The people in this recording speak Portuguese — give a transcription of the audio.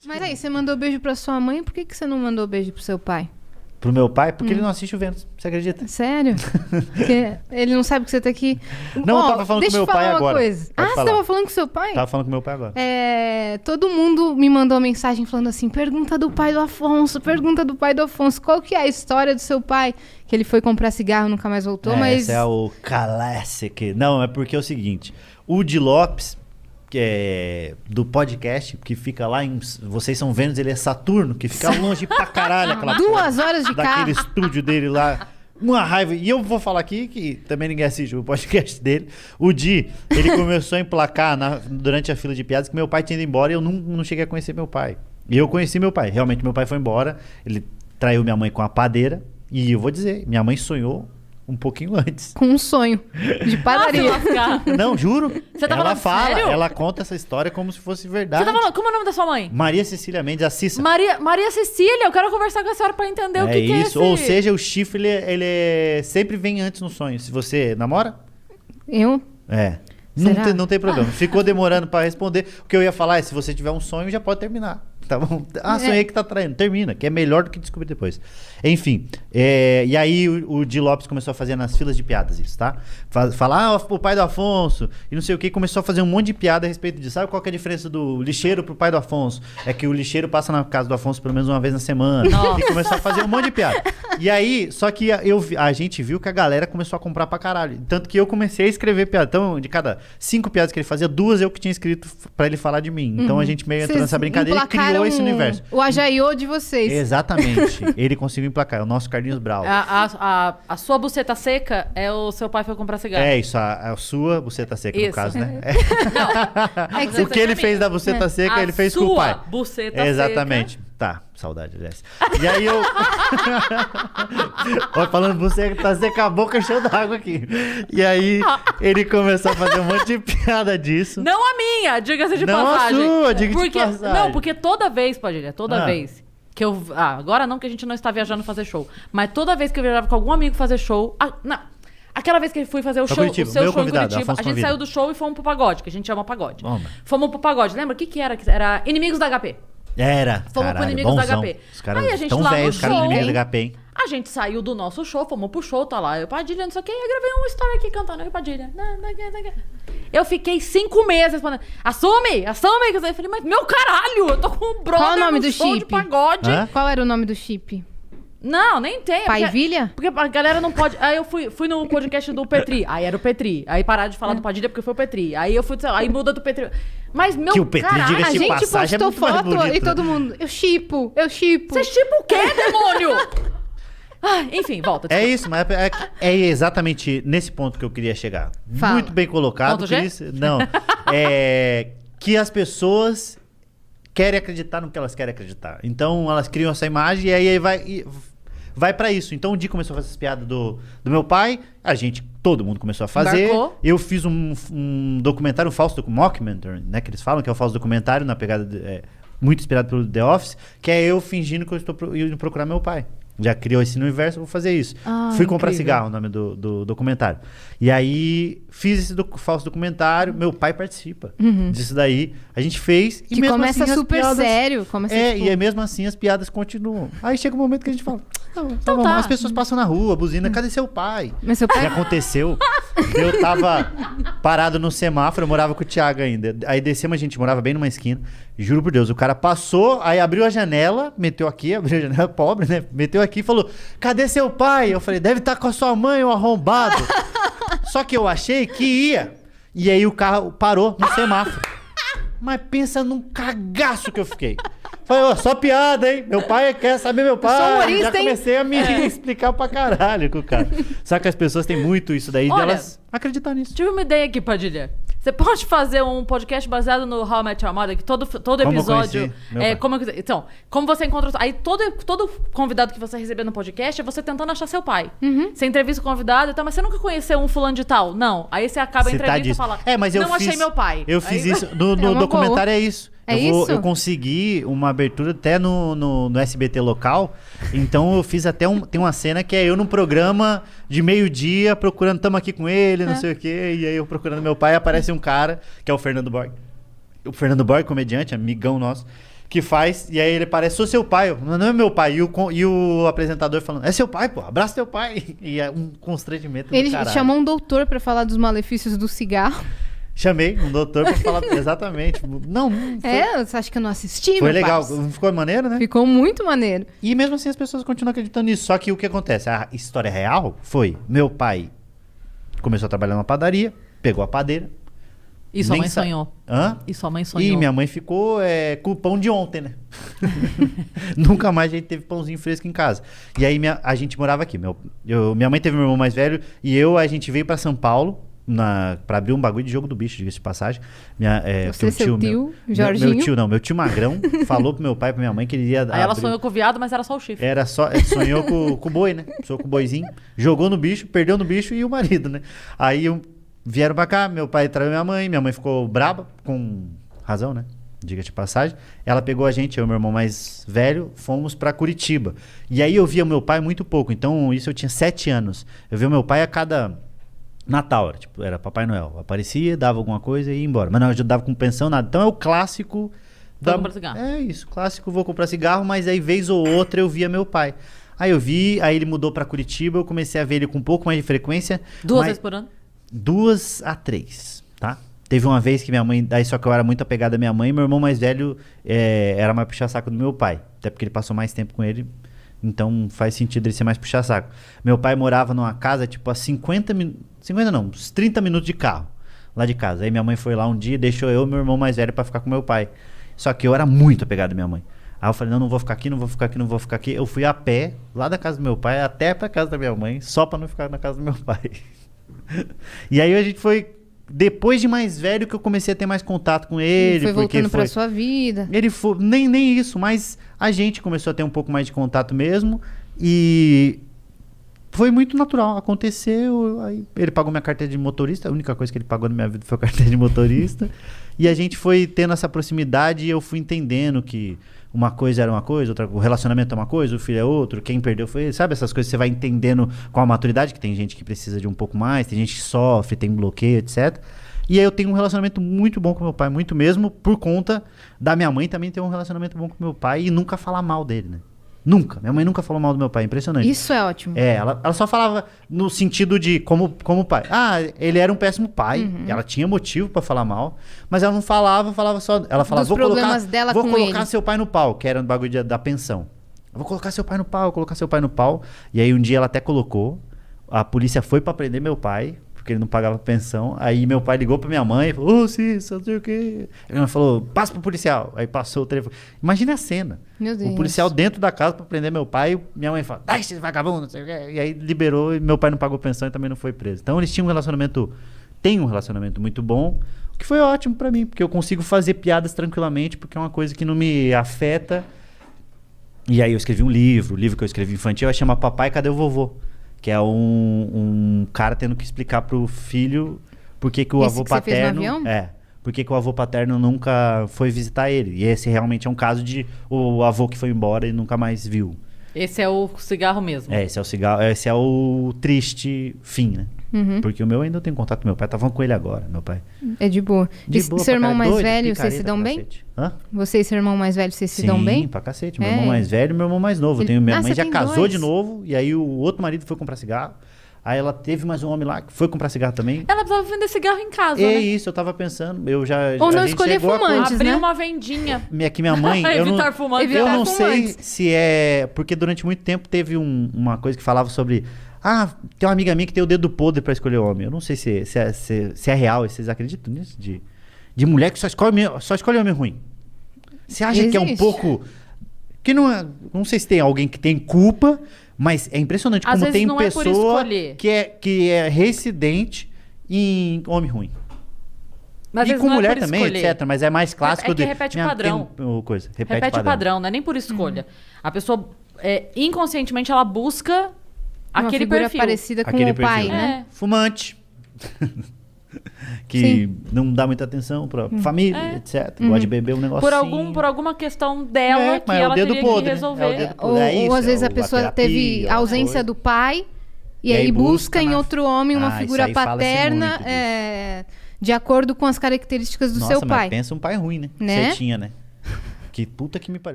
Mas aí, você mandou beijo pra sua mãe, por que você não mandou beijo pro seu pai? Pro meu pai, porque ele não assiste o Vênus. Você acredita? Sério? Porque ele não sabe que você tá aqui. Não, eu tava falando com meu pai agora. Coisa. Você tava falando com seu pai? Tava falando com meu pai agora. Todo mundo me mandou mensagem falando assim, pergunta do pai do Afonso, pergunta do pai do Afonso. Qual que é a história do seu pai? Que ele foi comprar cigarro e nunca mais voltou, mas... Esse é o classic. Não, é porque é o seguinte. O Di Lopes, que é do podcast, que fica lá em... Vocês são Vênus, ele é Saturno, que fica longe pra caralho. Aquela 2 horas de carro. Daquele estúdio dele lá. Uma raiva. E eu vou falar aqui, que também ninguém assiste o podcast dele. O Di, ele começou a emplacar durante a fila de piadas que meu pai tinha ido embora e eu não cheguei a conhecer meu pai. E eu conheci meu pai. Realmente, meu pai foi embora. Ele traiu minha mãe com a padeira. E eu vou dizer, minha mãe sonhou um pouquinho antes. Com um sonho de padaria. Não, juro. Você tá ela falando sério? Ela conta essa história como se fosse verdade. Você tá falando, como é o nome da sua mãe? Maria Cecília Mendes, a Cissa. Maria Cecília, eu quero conversar com a senhora pra entender o que é isso. Ou seja, o chifre, ele sempre vem antes no sonho. Se você namora? Eu? Não tem problema. Ficou demorando pra responder. O que eu ia falar é, se você tiver um sonho, já pode terminar. Tá bom? Sonhei que tá traindo. Termina, que é melhor do que descobrir depois. Enfim, e aí o Di Lopes começou a fazer nas filas de piadas isso, tá? Falar, o pai do Afonso, e não sei o que, começou a fazer um monte de piada a respeito disso. Sabe qual que é a diferença do lixeiro pro pai do Afonso? É que o lixeiro passa na casa do Afonso pelo menos uma vez na semana. Nossa. E começou a fazer um monte de piada. E aí, só que a gente viu que a galera começou a comprar pra caralho. Tanto que eu comecei a escrever piada. Então, de cada 5 piadas que ele fazia, 2 eu que tinha escrito pra ele falar de mim. Então a gente meio entrou nessa brincadeira e criou esse universo. O Ajaiô de vocês. Exatamente. Ele conseguiu emplacar. É o nosso Carlinhos Brau. A sua buceta seca é o seu pai foi comprar cigarro. É isso, a sua buceta seca, no caso, né? Não, o que ele fez da buceta seca, ele fez com o pai. Buceta seca. Exatamente. Tá, saudade, Jess. E aí eu... Olha, falando buceta seca, a boca cheia d'água aqui. E aí ele começou a fazer um monte de piada disso. Não a minha, diga-se de não passagem. Não a sua, diga-se de passagem. Não, porque toda vez, Padilha, toda vez... Que eu, agora não, que a gente não está viajando fazer show. Mas toda vez que eu viajava com algum amigo fazer show... Aquela vez que eu fui fazer o show, o seu show em Curitiba, a gente saiu do show e fomos pro pagode, que a gente chama pagode. Fomos pro pagode. Lembra o que era? Era Inimigos da HP. Fomos pro Inimigos da HP. Os caras aí a gente tão lá velhos, no os caras do show, Inimigos da HP, hein? A gente saiu do nosso show, fomos pro show, tá lá. Eu, Padilha, não sei o que, eu gravei uma história aqui cantando. Eu, Padilha, eu fiquei 5 meses respondendo, assume. Eu falei, mas meu caralho, eu tô com um brother. Qual o nome do show chip? de pagode. Qual era o nome do chip? Não, nem tem. Paivilha? Porque a galera não pode... Aí eu fui no podcast do Petri. Aí era o Petri. Aí pararam de falar do Padilha porque foi o Petri. Aí eu fui... Aí muda do Petri. Mas, meu que o Petri, caralho... diga-se de A gente passagem, postou é muito mais foto bonito, e todo mundo... Eu chipo. Você chipa o quê, demônio? Enfim, volta. É isso, mas é exatamente nesse ponto que eu queria chegar. Fala. Muito bem colocado. Ponto G? Não. Que as pessoas querem acreditar no que elas querem acreditar. Então, elas criam essa imagem e aí vai pra isso. Então, o Di começou a fazer essas piadas do meu pai. Todo mundo começou a fazer. Embarcou. Eu fiz um documentário, um falso mockumentary, né? Que eles falam que é o falso documentário, na pegada... muito inspirado pelo The Office, que é eu fingindo que eu estou indo procurar meu pai. Já criou esse universo, eu vou fazer isso. Fui comprar incrível. cigarro, o nome do documentário. E aí, fiz esse falso documentário, meu pai participa disso daí. A gente fez e Que mesmo começa assim, super sério. Começa, e é mesmo assim as piadas continuam. Aí chega um momento que a gente fala, tá bom, as pessoas passam na rua, buzina, cadê seu pai? Mas seu pai... Já aconteceu. Eu tava parado no semáforo, eu morava com o Thiago ainda. Aí descemos, a gente morava bem numa esquina. Juro por Deus, o cara passou, aí abriu a janela, meteu aqui, abriu a janela, pobre, né? Meteu aqui e falou, cadê seu pai? Eu falei, deve estar com a sua mãe, o arrombado. Só que eu achei que ia. E aí o carro parou no semáforo. Mas pensa num cagaço que eu fiquei. Falei, só piada, hein? Meu pai quer saber meu pai. Eu sou humorista, já comecei a me explicar pra caralho com o cara. Só que as pessoas têm muito isso daí, delas acreditar nisso. Tive uma ideia aqui, Padilha. Você pode fazer um podcast baseado no How I Met Your Mother, que todo episódio... como você encontra... Aí todo convidado que você receber no podcast é você tentando achar seu pai. Você entrevista o convidado e tal, mas você nunca conheceu um fulano de tal? Não. Aí você acaba a entrevista e fala, mas não achei meu pai. Eu fiz isso. No documentário é isso. Eu consegui uma abertura até no SBT local. Então eu fiz até tem uma cena que é eu num programa de meio-dia procurando, tamo aqui com ele, não sei o quê. E aí eu procurando meu pai, aparece um cara, que é o Fernando Borg. O Fernando Borg, comediante, amigão nosso, que faz, e aí ele parece, sou seu pai. Não é meu pai. E o apresentador falando, é seu pai, pô, abraça teu pai. E é um constrangimento Ele do caralho. chamou um doutor pra falar dos malefícios do cigarro. Chamei um doutor pra falar exatamente. Não foi, Você acha que eu não assisti, foi meu legal. parça? Ficou maneiro, né? Ficou muito maneiro. E mesmo assim as pessoas continuam acreditando nisso. Só que o que acontece? A história real foi, meu pai começou a trabalhar numa padaria, pegou a padeira. E sua nem mãe sonhou. Hã? E sua mãe sonhou. E minha mãe ficou com o pão de ontem, né? Nunca mais a gente teve pãozinho fresco em casa. E aí a gente morava aqui. Minha mãe teve meu irmão mais velho e a gente veio pra São Paulo pra abrir um bagulho de jogo do bicho, diga-se de passagem. Você, seu tio, Jorginho? Meu tio Magrão, falou pro meu pai e pra minha mãe que ele ia Aí ela sonhou com o viado, mas era só o chifre. Sonhou com o boi, né? Sonhou com o boizinho, jogou no bicho, perdeu no bicho e o marido, né? Aí vieram pra cá, meu pai traiu minha mãe ficou braba, com razão, né? Diga-se de passagem. Ela pegou a gente, eu e meu irmão mais velho, fomos pra Curitiba. E aí eu via meu pai muito pouco, então isso eu tinha 7 anos. Eu via meu pai a cada Natal, era Papai Noel. Aparecia, dava alguma coisa e ia embora. Mas não ajudava com pensão, nada. Então é o clássico... Vou comprar cigarro. É isso, clássico, vou comprar cigarro, mas aí vez ou outra eu via meu pai. Aí aí ele mudou pra Curitiba, eu comecei a ver ele com um pouco mais de frequência. 2 vezes por ano? 2 a 3, tá? Teve uma vez que minha mãe, daí só que eu era muito apegado à minha mãe, meu irmão mais velho era mais puxa-saco do meu pai, até porque ele passou mais tempo com ele, então faz sentido ele ser mais puxa-saco. Meu pai morava numa casa, a 50 não, uns 30 minutos de carro, lá de casa. Aí minha mãe foi lá um dia e deixou eu e meu irmão mais velho pra ficar com meu pai. Só que eu era muito apegado à minha mãe. Aí eu falei, não vou ficar aqui, não vou ficar aqui, não vou ficar aqui. Eu fui a pé, lá da casa do meu pai, até pra casa da minha mãe, só pra não ficar na casa do meu pai. E aí a gente foi, depois de mais velho, que eu comecei a ter mais contato com ele. Foi voltando pra sua vida. Ele foi, nem isso, mas a gente começou a ter um pouco mais de contato mesmo. E foi muito natural, aconteceu. Aí ele pagou minha carteira de motorista, a única coisa que ele pagou na minha vida foi a carteira de motorista. E a gente foi tendo essa proximidade e eu fui entendendo que uma coisa era uma coisa, o relacionamento é uma coisa, o filho é outro, quem perdeu foi ele. Sabe essas coisas que você vai entendendo com a maturidade, que tem gente que precisa de um pouco mais, tem gente que sofre, tem bloqueio, etc. E aí eu tenho um relacionamento muito bom com meu pai, muito mesmo, por conta da minha mãe também ter um relacionamento bom com meu pai e nunca falar mal dele, né? Nunca. Minha mãe nunca falou mal do meu pai, impressionante. Isso é ótimo. Ela só falava no sentido de como pai. Ele era um péssimo pai. Uhum. Ela tinha motivo pra falar mal, mas ela não falava só. Ela falava, vou colocar seu pai no pau, que era no bagulho da pensão. Eu vou colocar seu pai no pau, E aí um dia ela até colocou. A polícia foi pra prender meu pai, porque ele não pagava pensão. Aí meu pai ligou pra minha mãe e falou, Cícero, não sei o quê. Aí ela falou, passa pro policial. Aí passou o telefone. Imagina a cena. Meu Deus. O policial dentro da casa pra prender meu pai. Minha mãe fala, dá esse vagabundo, não sei o quê. E aí liberou e meu pai não pagou pensão e também não foi preso. Então eles tinham tem um relacionamento muito bom, o que foi ótimo pra mim, porque eu consigo fazer piadas tranquilamente, porque é uma coisa que não me afeta. E aí eu escrevi um livro, o livro que eu escrevi infantil vai chamar Papai, Cadê o Vovô? Que é um cara tendo que explicar pro filho por que o avô paterno... Por que o avô paterno nunca foi visitar ele. E esse realmente é um caso de o avô que foi embora e nunca mais viu. Esse é o cigarro mesmo. Esse é o cigarro, esse é o triste fim, né? Uhum. Porque o meu ainda tem contato com meu pai, tava com ele agora, meu pai. É de boa. Seu irmão mais velho, vocês se dão bem? Hã? Você e seu irmão mais velho, vocês se dão bem? Sim, pra cacete. Meu irmão mais velho e meu irmão mais novo. Minha mãe já casou de novo, e aí o outro marido foi comprar cigarro. Aí ela teve mais um homem lá que foi comprar cigarro também. Ela precisava vender cigarro em casa, né? É isso, eu tava pensando. Ou não escolher fumantes, né? Abrir uma vendinha. Minha mãe... Evitar fumantes. Eu não sei se é... Porque durante muito tempo teve uma coisa que falava sobre... tem uma amiga minha que tem o dedo podre pra escolher homem. Eu não sei se é real, vocês acreditam nisso? De mulher que só escolhe homem ruim. Você acha que é um pouco... Que não sei se tem alguém que tem culpa, mas é impressionante como tem pessoa que é reincidente em homem ruim. Mas e com mulher também, etc. Mas é mais clássico. Que repete padrão. Repete padrão, não é nem por escolha. A pessoa, inconscientemente, ela busca aquele figura perfil. parecida com o pai, né? Fumante. Que não dá muita atenção pra família, etc. Gosta de beber um negocinho. Por alguma questão dela que ela teria que resolver. Né? Ou às vezes a pessoa teve ausência do pai e aí busca em outro homem uma figura paterna de acordo com as características do seu pai. Pensa um pai ruim, né? Você tinha, né? Que puta que me pariu.